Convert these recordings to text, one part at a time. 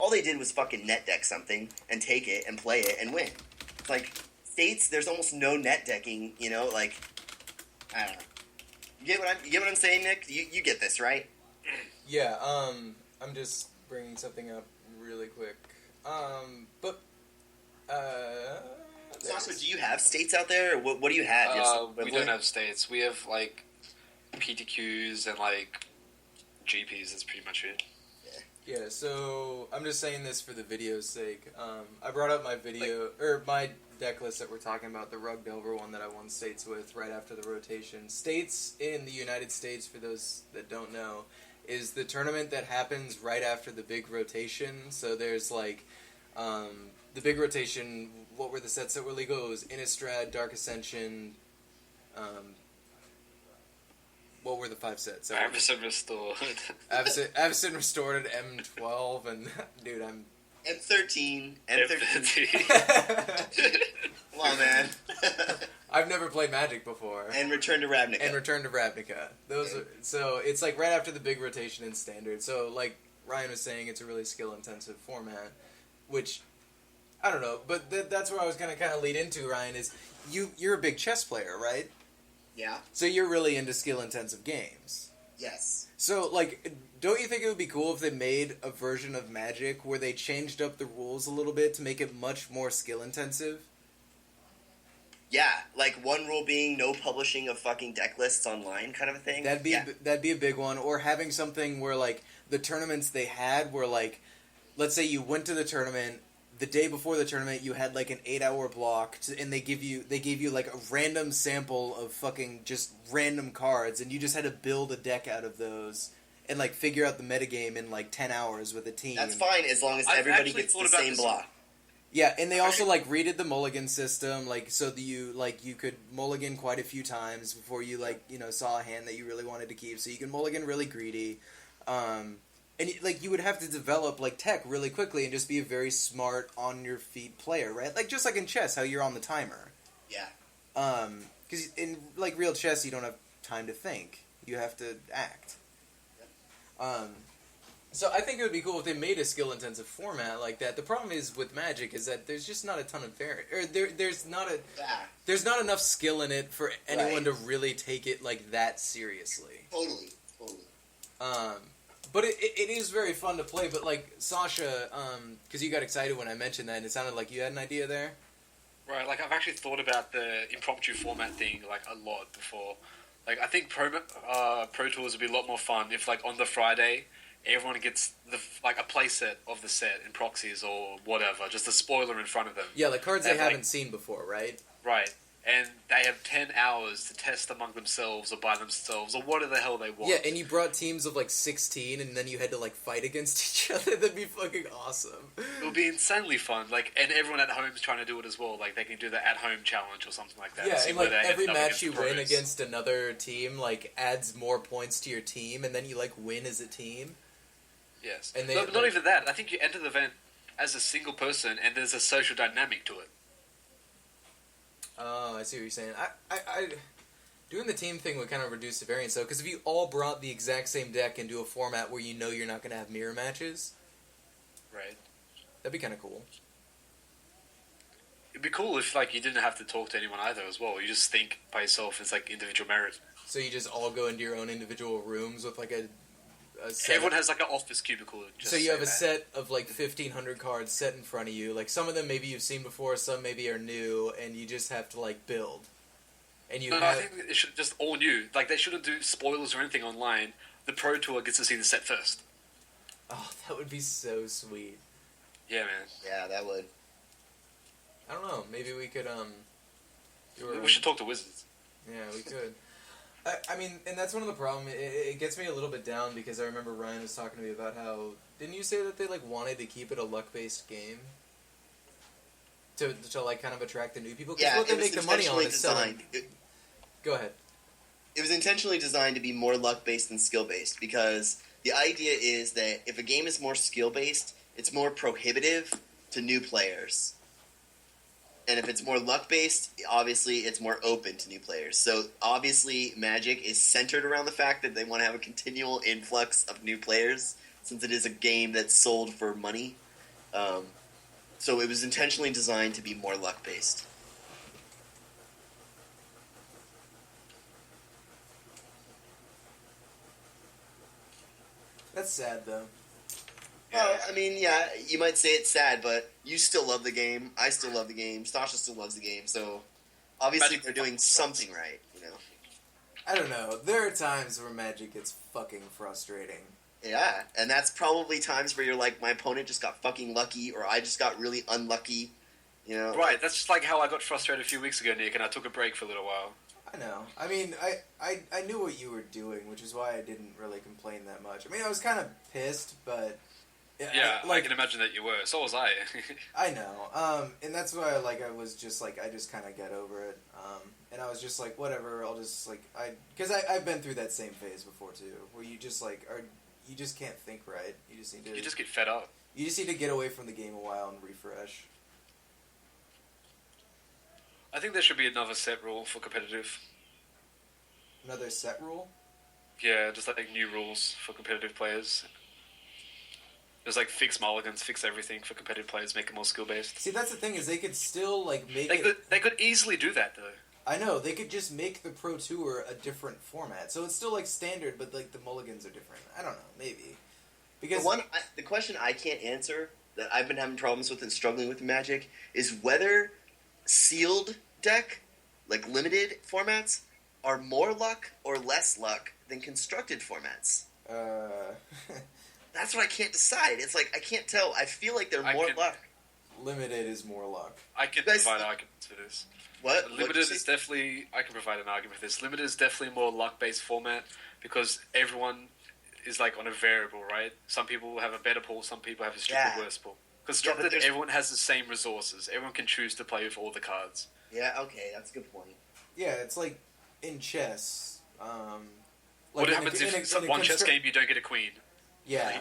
all they did was fucking net deck something and take it and play it and win. It's like States, there's almost no net decking. You know, like I don't know. You get what I'm saying, Nick? You get this, right? Yeah. I'm just bringing something up really quick. Sasha, do you have States out there? Or what do you have? We don't have States. We have like PTQs and like GPs. That's pretty much it. Yeah, so I'm just saying this for the video's sake. I brought up my video, or my deck list that we're talking about, the Rug Delver one that I won States with right after the rotation. States in the United States, for those that don't know, is the tournament that happens right after the big rotation. So there's like, the big rotation, what were the sets that were legal? It was Innistrad, Dark Ascension, what were the 5 sets? Avacyn Restored. Avacyn Restored at M12, and dude, I'm... M13. M13. Come on, man. I've never played Magic before. And Return to Ravnica. So it's like right after the big rotation in Standard. So like Ryan was saying, it's a really skill-intensive format, which... I don't know, but that's where I was going to kind of lead into, Ryan, is you're a big chess player, right? Yeah. So you're really into skill-intensive games. Yes. So, like, don't you think it would be cool if they made a version of Magic where they changed up the rules a little bit to make it much more skill-intensive? Yeah, like one rule being no publishing of fucking deck lists online kind of a thing. That'd be a big one. Or having something where, like, the tournaments they had were, like, let's say you went to the tournament... The day before the tournament, you had like an 8-hour block, and they gave you like a random sample of fucking just random cards, and you just had to build a deck out of those, and like figure out the metagame in like 10 hours with a team. That's fine as long as everybody gets the same block. Yeah, and they also like redid the mulligan system, like so that you could mulligan quite a few times before you saw a hand that you really wanted to keep, so you can mulligan really greedy. And, like, you would have to develop, like, tech really quickly and just be a very smart, on-your-feet player, right? Like, just like in chess, how you're on the timer. Yeah. Because in, like, real chess, you don't have time to think. You have to act. Yep. So I think it would be cool if they made a skill-intensive format like that. The problem is with Magic is that there's just not a ton of variant. Or there's not enough skill in it for anyone to really take it, like, that seriously. Totally. But it is very fun to play, but like, Sasha, because you got excited when I mentioned that, and it sounded like you had an idea there. Right, like, I've actually thought about the impromptu format thing, like, a lot before. Like, I think Pro Tours would be a lot more fun if, like, on the Friday, everyone gets, a playset of the set in proxies or whatever, just a spoiler in front of them. Yeah, like cards they haven't seen before, right? Right. And they have 10 hours to test among themselves or by themselves or whatever the hell they want. Yeah, and you brought teams of like 16 and then you had to like fight against each other. That'd be fucking awesome. It would be insanely fun. Like, and everyone at home is trying to do it as well. Like, they can do the at-home challenge or something like that. Yeah, and like every match you win pros. against another team like adds more points to your team, and then you like win as a team. Yes. And not even that. I think you enter the event as a single person and there's a social dynamic to it. Oh, I see what you're saying. I doing the team thing would kind of reduce the variance, though, because if you all brought the exact same deck into a format where you know you're not going to have mirror matches... Right. That'd be kind of cool. It'd be cool if, like, you didn't have to talk to anyone either as well. You just think by yourself. It's, like, individual merit. So you just all go into your own individual rooms with, like, a set. Everyone has, like, an office cubicle. So you have a set of, like, 1,500 cards set in front of you. Like, some of them maybe you've seen before, some maybe are new, and you just have to, like, build. And you I think it should just all new. Like, they shouldn't do spoilers or anything online. The Pro Tour gets to see the set first. Oh, that would be so sweet. Yeah, man. Yeah, that would. I don't know. Maybe we could, we should talk to Wizards. Yeah, we could. I mean, and that's one of the problems. It gets me a little bit down because I remember Ryan was talking to me about how... Didn't you say that they, like, wanted to keep it a luck-based game? To like, kind of attract the new people? Yeah, what they make the money on is selling... Go ahead. It was intentionally designed to be more luck-based than skill-based, because the idea is that if a game is more skill-based, it's more prohibitive to new players. And if it's more luck-based, obviously it's more open to new players. So obviously Magic is centered around the fact that they want to have a continual influx of new players, since it is a game that's sold for money. So it was intentionally designed to be more luck based. That's sad though. Well, I mean, yeah, you might say it's sad, but you still love the game. I still love the game. Stasha still loves the game. So obviously they're doing something right, you know. I don't know. There are times where Magic gets fucking frustrating. Yeah, and that's probably times where you're like, my opponent just got fucking lucky, or I just got really unlucky, you know. Right, that's just like how I got frustrated a few weeks ago, Nick, and I took a break for a little while. I know. I mean, I knew what you were doing, which is why I didn't really complain that much. I mean, I was kind of pissed, but... Yeah, I can imagine that you were. So was I. I know. And that's why, I was just, I just kind of got over it. And I was just like, whatever, I'll just, because I've been through that same phase before, too, where you just, you just can't think right. You just need to... You just get fed up. You just need to get away from the game a while and refresh. I think there should be another set rule for competitive. Another set rule? Yeah, just new rules for competitive players. Just fix mulligans, fix everything for competitive players, make it more skill based. See, that's the thing is they could still make They could easily do that though. I know they could just make the Pro Tour a different format, so it's still standard, but the mulligans are different. I don't know, maybe because the question I can't answer that I've been having problems with and struggling with in Magic is whether sealed deck, limited formats, are more luck or less luck than constructed formats. That's what I can't decide. It's I can't tell. I feel like they're more luck. Limited is more luck. I can provide arguments for this. What? Limited is definitely... I can provide an argument for this. Limited is definitely more luck-based format because everyone is on a variable, right? Some people have a better pool, some people have a strictly worse pool. Constructed, everyone has the same resources. Everyone can choose to play with all the cards. Yeah, okay, that's a good point. Yeah, it's like in chess. What happens if one chess game you don't get a queen? Yeah.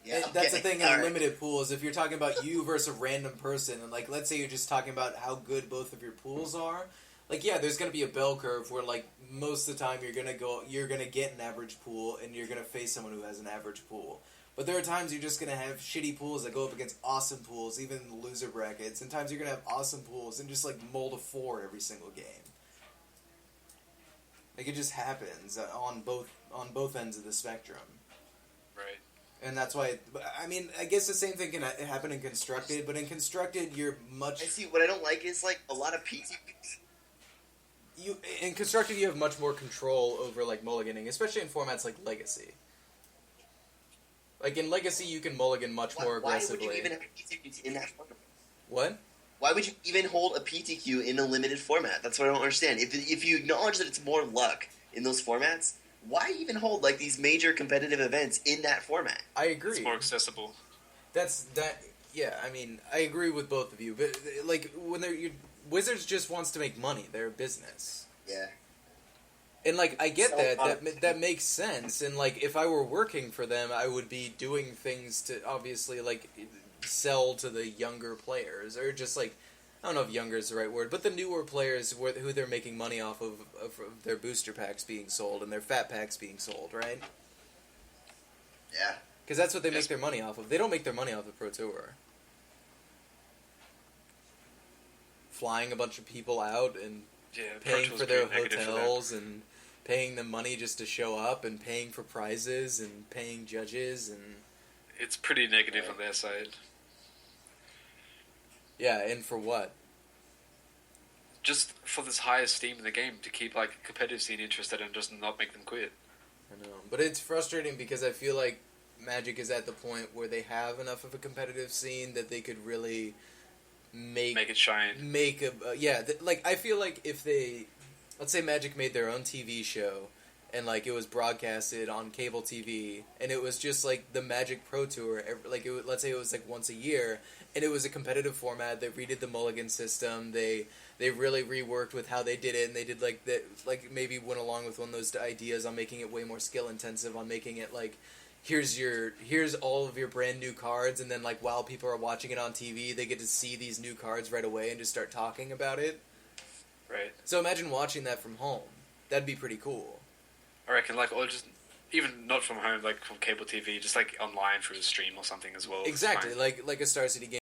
Yeah, that's the thing in limited pools. If you're talking about you versus a random person, and let's say you're just talking about how good both of your pools are, there's gonna be a bell curve where most of the time you're gonna get an average pool, and you're gonna face someone who has an average pool. But there are times you're just gonna have shitty pools that go up against awesome pools, even in the loser brackets. And times you're gonna have awesome pools and just mold a 4 every single game. It just happens on both ends of the spectrum. Right. And that's why, I guess the same thing can happen in Constructed, but in Constructed, you're much... I see, what I don't like is, a lot of PT... In Constructed, you have much more control over, mulliganing, especially in formats like Legacy. In Legacy, you can mulligan much more aggressively. Why would you even have a PTQ in that format? What? Why would you even hold a PTQ in a limited format? That's what I don't understand. If you acknowledge that it's more luck in those formats... Why even hold these major competitive events in that format? I agree. It's more accessible. Yeah, I agree with both of you. But when Wizards just wants to make money. They're a business. Yeah. And I get that makes sense. And if I were working for them, I would be doing things to obviously sell to the younger players, or just I don't know if younger is the right word, but the newer players who they're making money off of their booster packs being sold and their fat packs being sold, right? Yeah. Because that's what they make their money off of. They don't make their money off the Pro Tour. Flying a bunch of people out and paying for their hotels and paying them money just to show up and paying for prizes and paying judges and... It's pretty negative on their side. Yeah, and for what? Just for this high esteem in the game, to keep competitive scene interested and just not make them quit. I know, but it's frustrating because I feel like Magic is at the point where they have enough of a competitive scene that they could really make it shine. I feel like if they, let's say Magic made their own TV show and it was broadcasted on cable TV and it was just the Magic Pro Tour, let's say it was once a year. And it was a competitive format. They redid the mulligan system. They really reworked with how they did it, and they did maybe went along with one of those ideas on making it way more skill intensive, on making it here's all of your brand new cards, and then while people are watching it on TV, they get to see these new cards right away and just start talking about it. Right. So imagine watching that from home. That'd be pretty cool. I reckon or just even not from home, like from cable TV, just like online through a stream or something as well. Exactly, Fine. like a Star City game.